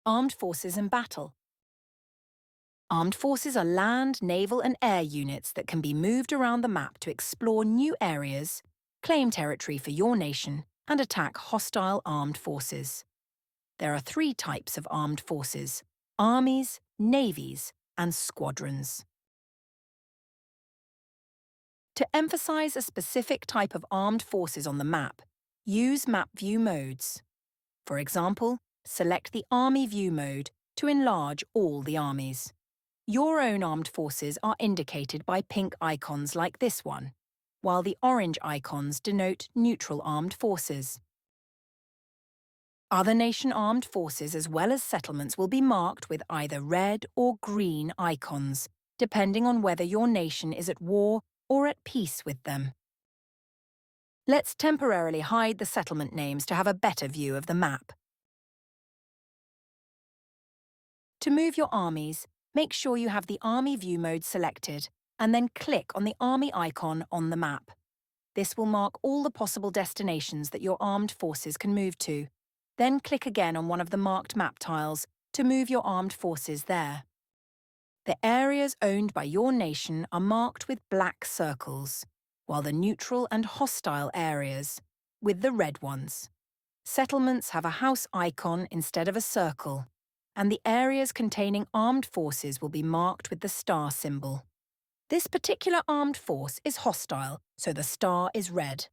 Armed forces and battle. Armed forces are land, naval and air units that can be moved around the map to explore new areas, claim territory for your nation, and attack hostile armed forces. There are 3 types of armed forces: armies, navies, and squadrons. To emphasize a specific type of armed forces on the map, use map view modes. For example, select the Army View mode to enlarge all the armies. Your own armed forces are indicated by pink icons like this one, while the orange icons denote neutral armed forces. Other nation armed forces as well as settlements will be marked with either red or green icons, depending on whether your nation is at war or at peace with them. Let's temporarily hide the settlement names to have a better view of the map. To move your armies, make sure you have the Army View mode selected and then click on the army icon on the map. This will mark all the possible destinations that your armed forces can move to. Then click again on one of the marked map tiles to move your armed forces there. The areas owned by your nation are marked with black circles, while the neutral and hostile areas with the red ones. Settlements have a house icon instead of a circle, and the areas containing armed forces will be marked with the star symbol. This particular armed force is hostile, so the star is red.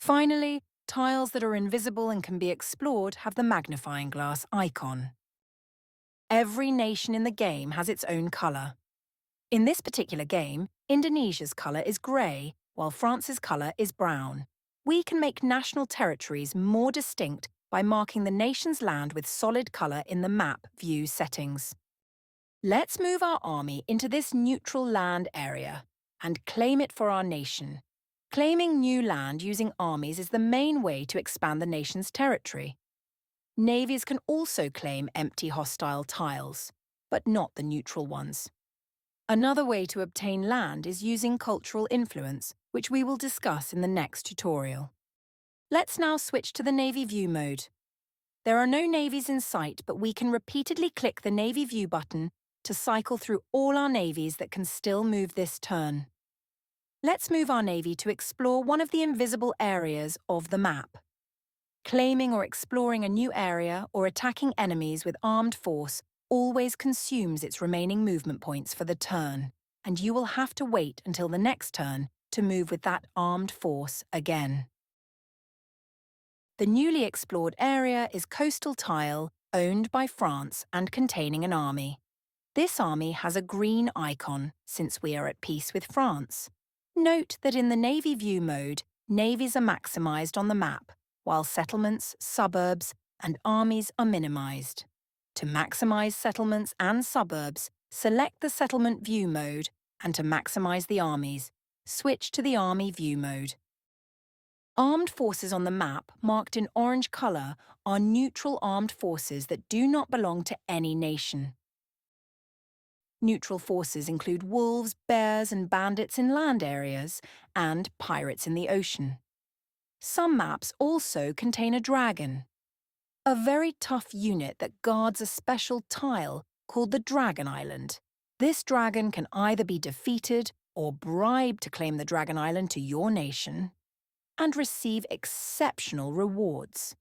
Finally, tiles that are invisible and can be explored have the magnifying glass icon. Every nation in the game has its own colour. In this particular game, Indonesia's colour is grey, while France's colour is brown. We can make national territories more distinct by marking the nation's land with solid colour in the map view settings. Let's move our army into this neutral land area and claim it for our nation. Claiming new land using armies is the main way to expand the nation's territory. Navies can also claim empty hostile tiles, but not the neutral ones. Another way to obtain land is using cultural influence, which we will discuss in the next tutorial. Let's now switch to the Navy View mode. There are no navies in sight, but we can repeatedly click the Navy View button to cycle through all our navies that can still move this turn. Let's move our navy to explore one of the invisible areas of the map. Claiming or exploring a new area or attacking enemies with armed force always consumes its remaining movement points for the turn, and you will have to wait until the next turn to move with that armed force again. The newly explored area is Coastal Tile, owned by France and containing an army. This army has a green icon since we are at peace with France. Note that in the Navy View mode, navies are maximised on the map, while settlements, suburbs, and armies are minimised. To maximise settlements and suburbs, select the Settlement View mode, and to maximise the armies, switch to the Army View mode. Armed forces on the map, marked in orange colour, are neutral armed forces that do not belong to any nation. Neutral forces include wolves, bears, and bandits in land areas, and pirates in the ocean. Some maps also contain a dragon, a very tough unit that guards a special tile called the Dragon Island. This dragon can either be defeated or bribed to claim the Dragon Island to your nation and receive exceptional rewards.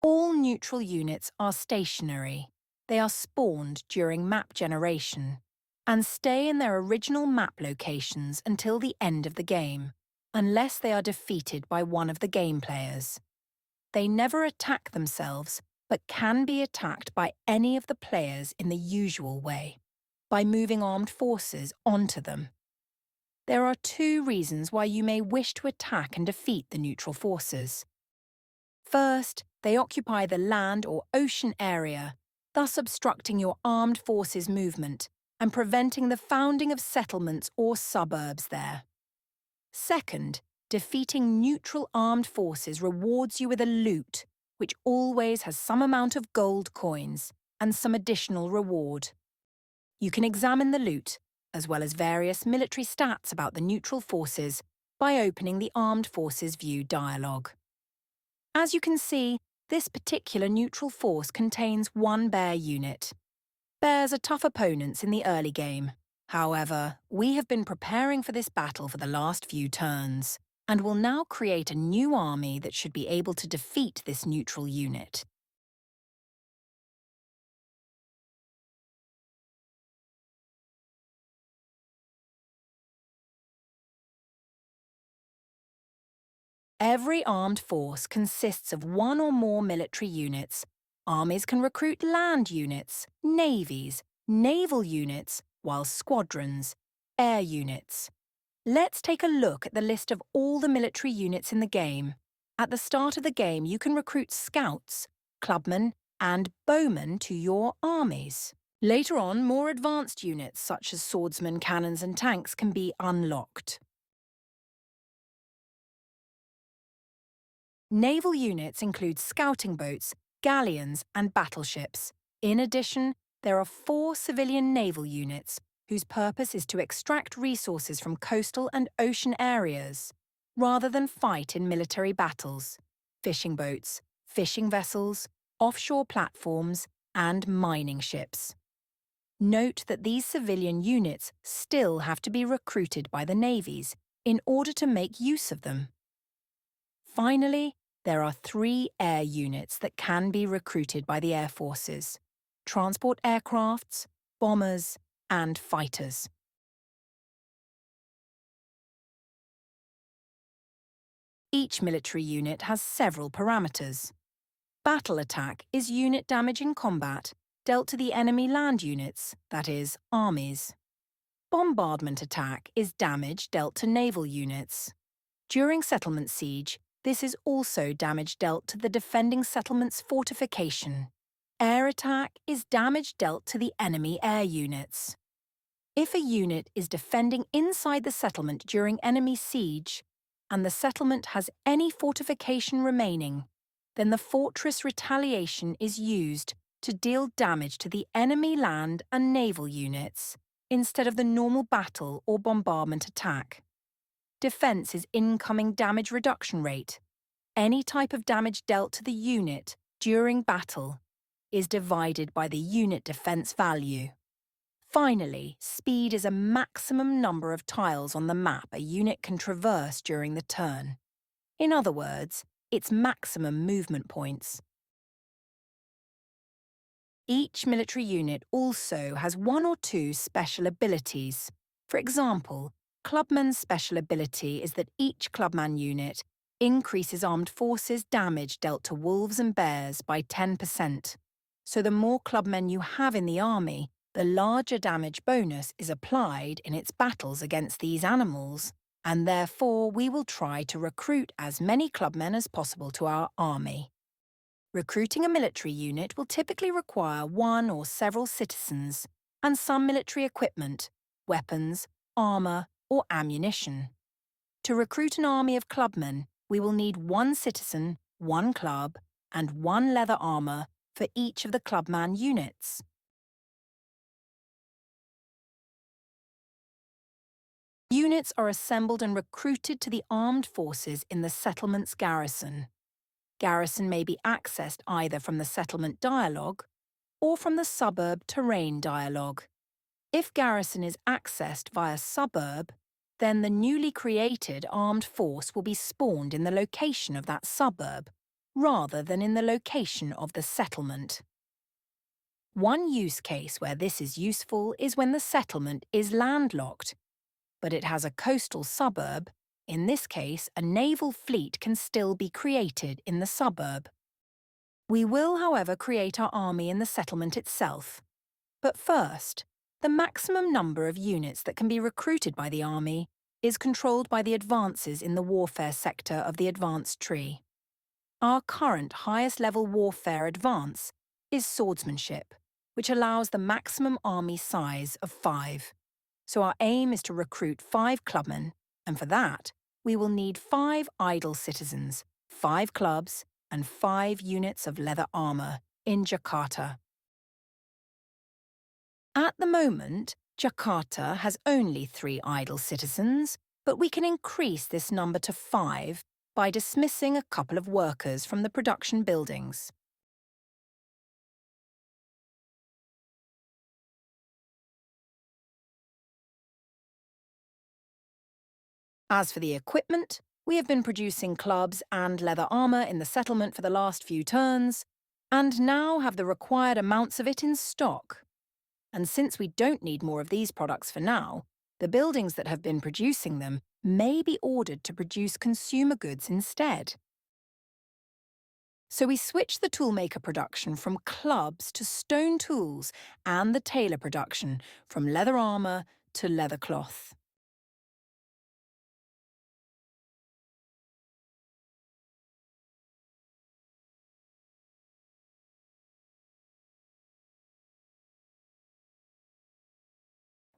All neutral units are stationary. They are spawned during map generation and stay in their original map locations until the end of the game, unless they are defeated by one of the game players. They never attack themselves, but can be attacked by any of the players in the usual way, by moving armed forces onto them. There are 2 reasons why you may wish to attack and defeat the neutral forces. First, they occupy the land or ocean area, thus obstructing your armed forces' movement and preventing the founding of settlements or suburbs there. Second, defeating neutral armed forces rewards you with a loot, which always has some amount of gold coins and some additional reward. You can examine the loot, as well as various military stats about the neutral forces, by opening the Armed Forces View dialog. As you can see, This particular neutral force contains one bear unit. Bears are tough opponents in the early game. However, we have been preparing for this battle for the last few turns, and will now create a new army that should be able to defeat this neutral unit. Every armed force consists of one or more military units. Armies can recruit land units, navies, naval units, while squadrons, air units. Let's take a look at the list of all the military units in the game. At the start of the game, you can recruit scouts, clubmen, and bowmen to your armies. Later on, more advanced units such as swordsmen, cannons, and tanks can be unlocked. Naval units include scouting boats, galleons, and battleships. In addition, there are 4 civilian naval units, whose purpose is to extract resources from coastal and ocean areas, rather than fight in military battles. Fishing boats, fishing vessels, offshore platforms, and mining ships. Note that these civilian units still have to be recruited by the navies in order to make use of them. Finally, there are 3 air units that can be recruited by the air forces: transport aircrafts, bombers, and fighters. Each military unit has several parameters. Battle attack is unit damage in combat dealt to the enemy land units, that is, armies. Bombardment attack is damage dealt to naval units. During settlement siege, this is also damage dealt to the defending settlement's fortification. Air attack is damage dealt to the enemy air units. If a unit is defending inside the settlement during enemy siege, and the settlement has any fortification remaining, then the fortress retaliation is used to deal damage to the enemy land and naval units, instead of the normal battle or bombardment attack. Defense is incoming damage reduction rate. Any type of damage dealt to the unit during battle is divided by the unit defense value. Finally, speed is a maximum number of tiles on the map a unit can traverse during the turn. In other words, its maximum movement points. Each military unit also has 1 or 2 special abilities. For example, Clubman's special ability is that each Clubman unit increases armed forces damage dealt to wolves and bears by 10%. So the more Clubmen you have in the army, the larger damage bonus is applied in its battles against these animals, and therefore we will try to recruit as many Clubmen as possible to our army. Recruiting a military unit will typically require 1 or several citizens and some military equipment, weapons, armour, or ammunition. To recruit an army of clubmen, we will need 1 citizen, 1 club, and 1 leather armour for each of the clubman units. Units are assembled and recruited to the armed forces in the settlement's garrison. Garrison may be accessed either from the settlement dialogue or from the suburb terrain dialogue. If garrison is accessed via suburb, then the newly created armed force will be spawned in the location of that suburb, rather than in the location of the settlement. One use case where this is useful is when the settlement is landlocked, but it has a coastal suburb. In this case, a naval fleet can still be created in the suburb. We will, however, create our army in the settlement itself. But first, the maximum number of units that can be recruited by the army is controlled by the advances in the warfare sector of the advance tree. Our current highest level warfare advance is swordsmanship, which allows the maximum army size of 5. So our aim is to recruit 5 clubmen, and for that, we will need 5 idle citizens, 5 clubs, and 5 units of leather armour in Jakarta. At the moment, Jakarta has only 3 idle citizens, but we can increase this number to 5 by dismissing a couple of workers from the production buildings. As for the equipment, we have been producing clubs and leather armour in the settlement for the last few turns, and now have the required amounts of it in stock. And since we don't need more of these products for now, the buildings that have been producing them may be ordered to produce consumer goods instead. So we switched the toolmaker production from clubs to stone tools and the tailor production from leather armour to leather cloth.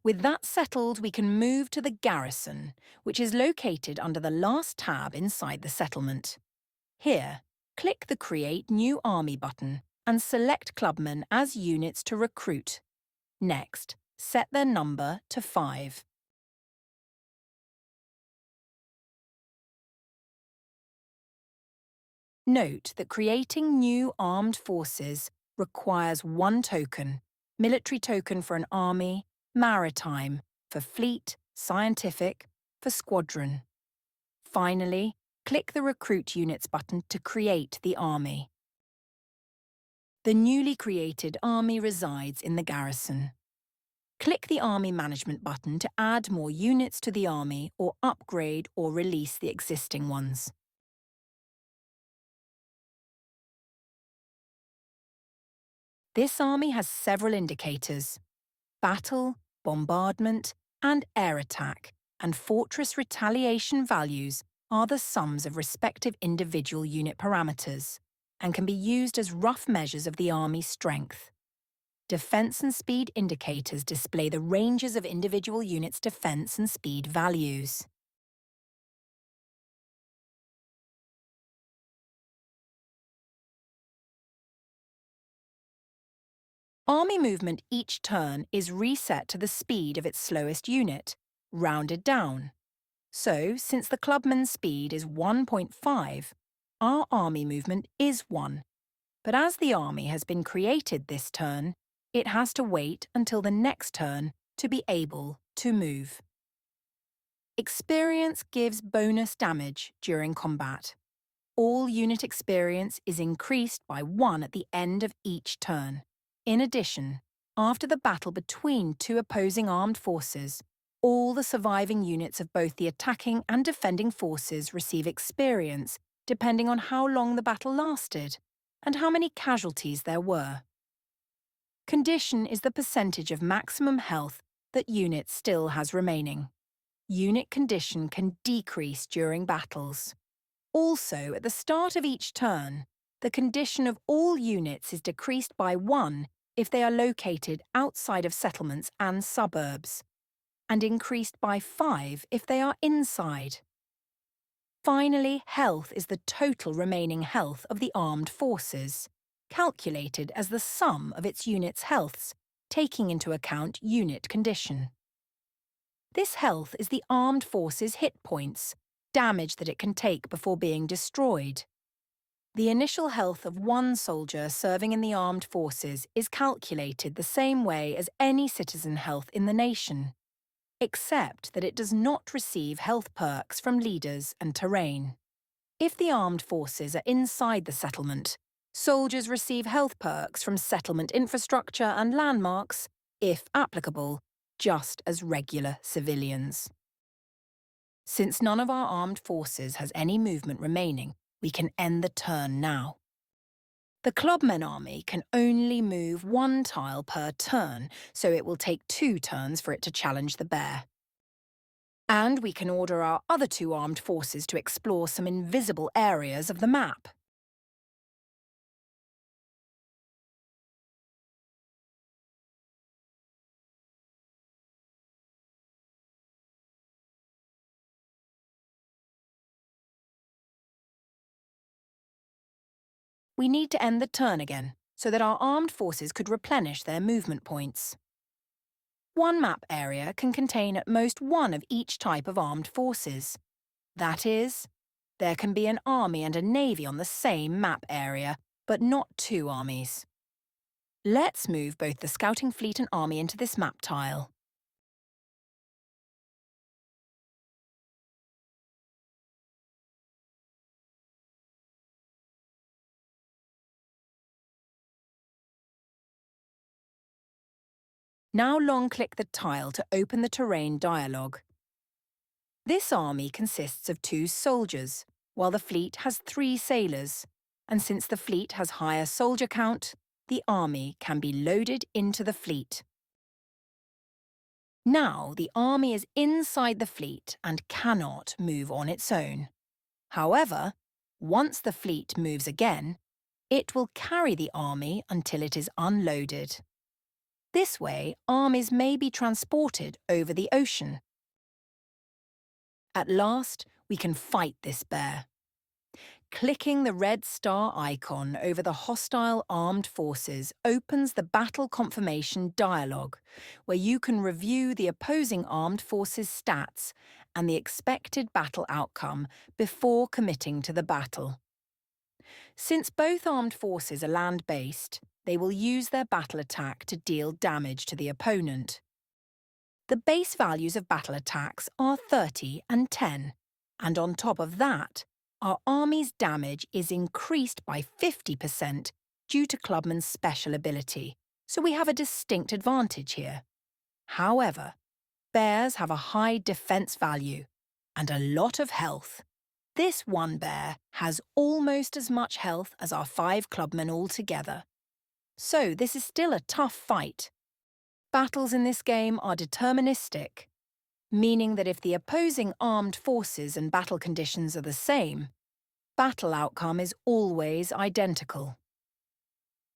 With that settled, we can move to the garrison, which is located under the last tab inside the settlement. Here, click the Create New Army button and select clubmen as units to recruit. Next, set their number to 5. Note that creating new armed forces requires one token: military token for an army, maritime for fleet, scientific for squadron. Finally, click the Recruit Units button to create the army. The newly created army resides in the garrison. Click the Army Management button to add more units to the army or upgrade or release the existing ones. This army has several indicators: battle, bombardment, and air attack, and fortress retaliation values are the sums of respective individual unit parameters, and can be used as rough measures of the army's strength. Defense and speed indicators display the ranges of individual units' defense and speed values. Army movement each turn is reset to the speed of its slowest unit, rounded down. So, since the clubman's speed is 1.5, our army movement is 1. But as the army has been created this turn, it has to wait until the next turn to be able to move. Experience gives bonus damage during combat. All unit experience is increased by 1 at the end of each turn. In addition, after the battle between two opposing armed forces, all the surviving units of both the attacking and defending forces receive experience depending on how long the battle lasted and how many casualties there were. Condition is the percentage of maximum health that unit still has remaining. Unit condition can decrease during battles. Also, at the start of each turn, the condition of all units is decreased by 1 if they are located outside of settlements and suburbs, and increased by 5 if they are inside. Finally, health is the total remaining health of the armed forces, calculated as the sum of its units' healths, taking into account unit condition. This health is the armed forces' hit points, damage that it can take before being destroyed. The initial health of one soldier serving in the armed forces is calculated the same way as any citizen health in the nation, except that it does not receive health perks from leaders and terrain. If the armed forces are inside the settlement, soldiers receive health perks from settlement infrastructure and landmarks, if applicable, just as regular civilians. Since none of our armed forces has any movement remaining, we can end the turn now. The clubmen army can only move 1 tile per turn, so it will take 2 turns for it to challenge the bear. And we can order our other 2 armed forces to explore some invisible areas of the map. We need to end the turn again, so that our armed forces could replenish their movement points. One map area can contain at most 1 of each type of armed forces. That is, There can be an army and a navy on the same map area, but not two armies. Let's move both the scouting fleet and army into this map tile. Now long-click the tile to open the terrain dialog. This army consists of 2 soldiers, while the fleet has 3 sailors, and since the fleet has higher soldier count, the army can be loaded into the fleet. Now the army is inside the fleet and cannot move on its own. However, once the fleet moves again, it will carry the army until it is unloaded. This way, armies may be transported over the ocean. At last, we can fight this bear. Clicking the red star icon over the hostile armed forces opens the Battle Confirmation dialog, where you can review the opposing armed forces' stats and the expected battle outcome before committing to the battle. Since both armed forces are land-based, they will use their battle attack to deal damage to the opponent. The base values of battle attacks are 30 and 10, and on top of that, our army's damage is increased by 50% due to Clubman's special ability, so we have a distinct advantage here. However, bears have a high defense value and a lot of health. This one bear has almost as much health as our 5 clubmen altogether. So this is still a tough fight. Battles in this game are deterministic, meaning that if the opposing armed forces and battle conditions are the same, battle outcome is always identical.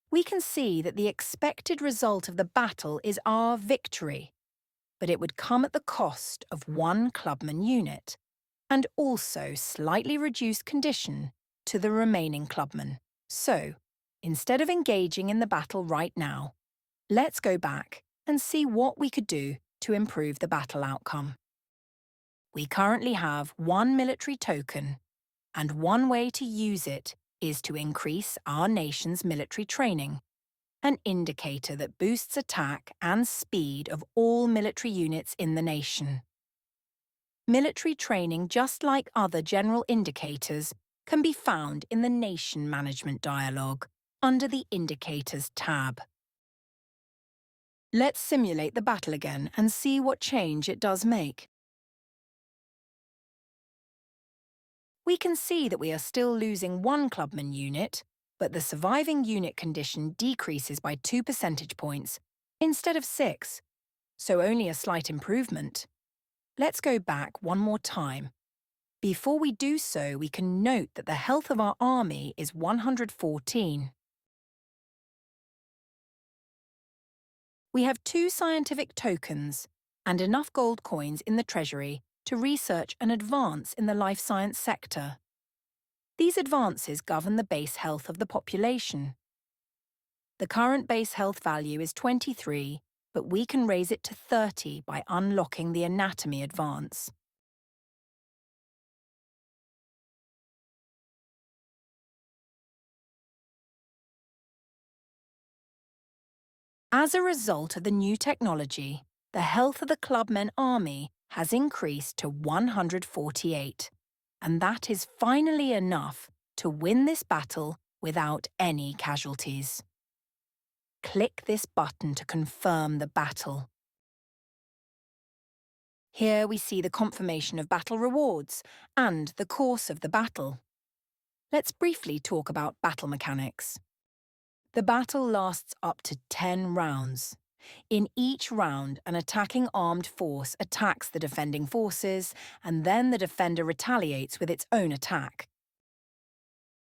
We can see that the expected result of the battle is our victory, but it would come at the cost of 1 clubman unit, and also slightly reduced condition to the remaining clubmen. So, instead of engaging in the battle right now, let's go back and see what we could do to improve the battle outcome. We currently have 1 military token, and one way to use it is to increase our nation's military training, an indicator that boosts attack and speed of all military units in the nation. Military training, just like other general indicators, can be found in the Nation Management dialog under the Indicators tab. Let's simulate the battle again and see what change it does make. We can see that we are still losing 1 clubman unit, but the surviving unit condition decreases by 2 percentage points instead of 6, so only a slight improvement. Let's go back one more time. Before we do so, we can note that the health of our army is 114. We have 2 scientific tokens and enough gold coins in the treasury to research an advance in the life science sector. These advances govern the base health of the population. The current base health value is 23, but we can raise it to 30 by unlocking the anatomy advance. As a result of the new technology, the health of the clubmen army has increased to 148, and that is finally enough to win this battle without any casualties. Click this button to confirm the battle. Here we see the confirmation of battle rewards and the course of the battle. Let's briefly talk about battle mechanics. The battle lasts up to 10 rounds. In each round, an attacking armed force attacks the defending forces, and then the defender retaliates with its own attack.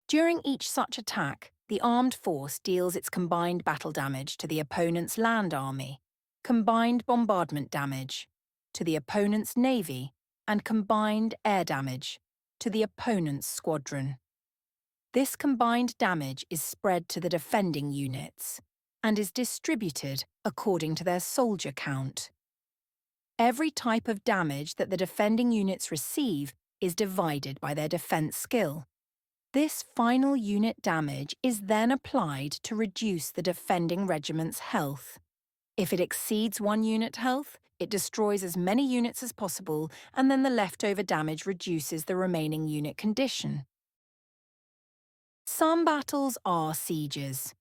During each such attack, the armed force deals its combined battle damage to the opponent's land army, combined bombardment damage to the opponent's navy, and combined air damage to the opponent's squadron. This combined damage is spread to the defending units and is distributed according to their soldier count. Every type of damage that the defending units receive is divided by their defense skill. This final unit damage is then applied to reduce the defending regiment's health. If it exceeds 1 unit health, it destroys as many units as possible, and then the leftover damage reduces the remaining unit condition. Some battles are sieges.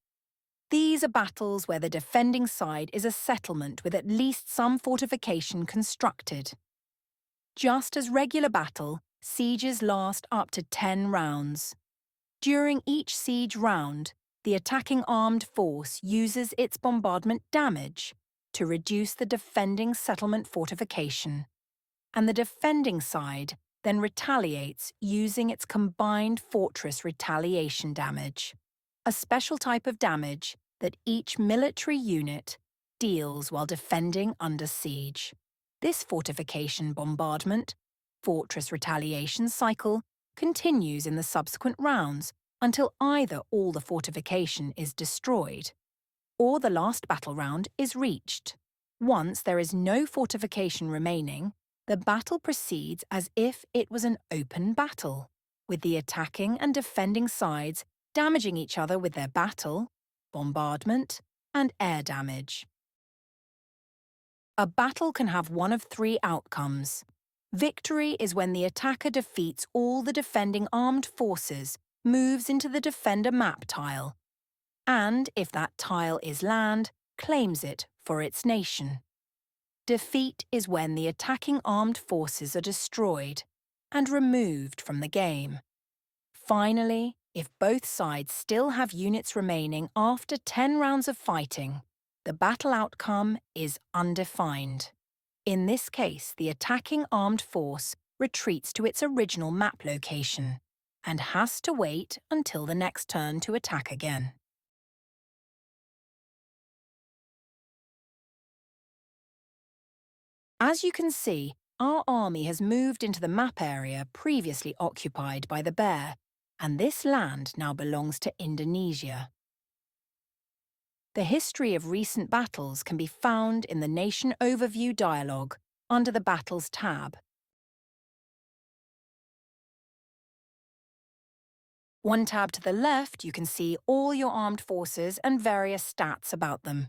These are battles where the defending side is a settlement with at least some fortification constructed. Just as regular battle, sieges last up to 10 rounds. During each siege round, the attacking armed force uses its bombardment damage to reduce the defending settlement fortification, and the defending side then retaliates using its combined fortress retaliation damage, a special type of damage that each military unit deals while defending under siege. This fortification bombardment, fortress retaliation cycle, continues in the subsequent rounds until either all the fortification is destroyed or the last battle round is reached. Once there is no fortification remaining, the battle proceeds as if it was an open battle, with the attacking and defending sides damaging each other with their battle, bombardment, and air damage. A battle can have one of 3 outcomes. Victory is when the attacker defeats all the defending armed forces, moves into the defender map tile, and, if that tile is land, claims it for its nation. Defeat is when the attacking armed forces are destroyed and removed from the game. Finally, if both sides still have units remaining after 10 rounds of fighting, the battle outcome is undefined. In this case, the attacking armed force retreats to its original map location and has to wait until the next turn to attack again. As you can see, our army has moved into the map area previously occupied by the bear, and this land now belongs to Indonesia. The history of recent battles can be found in the Nation Overview dialog under the Battles tab. One tab to the left, you can see all your armed forces and various stats about them.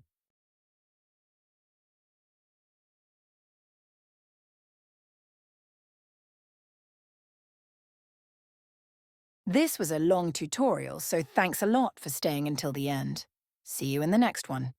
This was a long tutorial, so thanks a lot for staying until the end. See you in the next one.